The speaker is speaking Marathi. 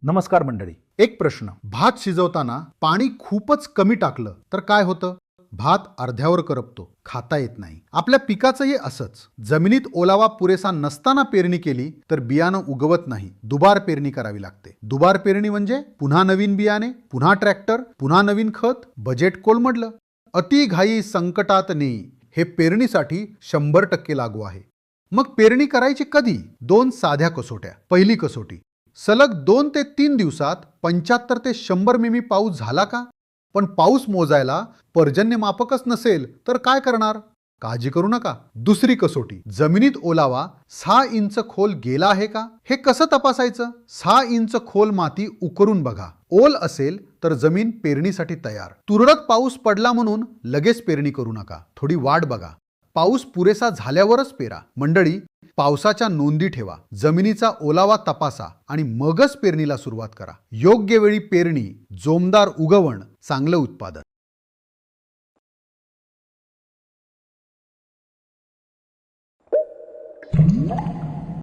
नमस्कार मंडळी. एक प्रश्न. भात शिजवताना पाणी खूपच कमी टाकलं तर काय होतं? भात अर्ध्यावर करपतो, खाता येत नाही. आपल्या पिकाचंही असंच. जमिनीत ओलावा पुरेसा नसताना पेरणी केली तर बियाणं उगवत नाही. दुबार पेरणी करावी लागते. दुबार पेरणी म्हणजे पुन्हा नवीन बियाणे, पुन्हा ट्रॅक्टर, पुन्हा नवीन खत, बजेट कोलमडलं. अति घाई संकटात नेई हे पेरणीसाठी 100% लागू आहे. मग पेरणी करायची कधी? 2 साध्या कसोट्या. पहिली कसोटी. सलग 2 ते 3 दिवसात 75 ते 100 मिमी पाऊस झाला का? पण पाऊस मोजायला पर्जन्यमापकच नसेल तर काय करणार? काळजी करू नका. दुसरी कसोटी. जमिनीत ओलावा 6 इंच खोल गेला आहे का? हे कसं तपासायचं? 6 इंच खोल माती उकरून बघा. ओल असेल तर जमीन पेरणीसाठी तयार. तुरळक पाऊस पडला म्हणून लगेच पेरणी करू नका. थोडी वाट बघा. पाऊस पुरेसा झाल्यावरच पेरा. मंडळी, पावसाच्या नोंदी ठेवा, जमिनीचा ओलावा तपासा आणि मगच पेरणीला सुरुवात करा. योग्य वेळी पेरणी, जोमदार उगवण, चांगलं उत्पादन.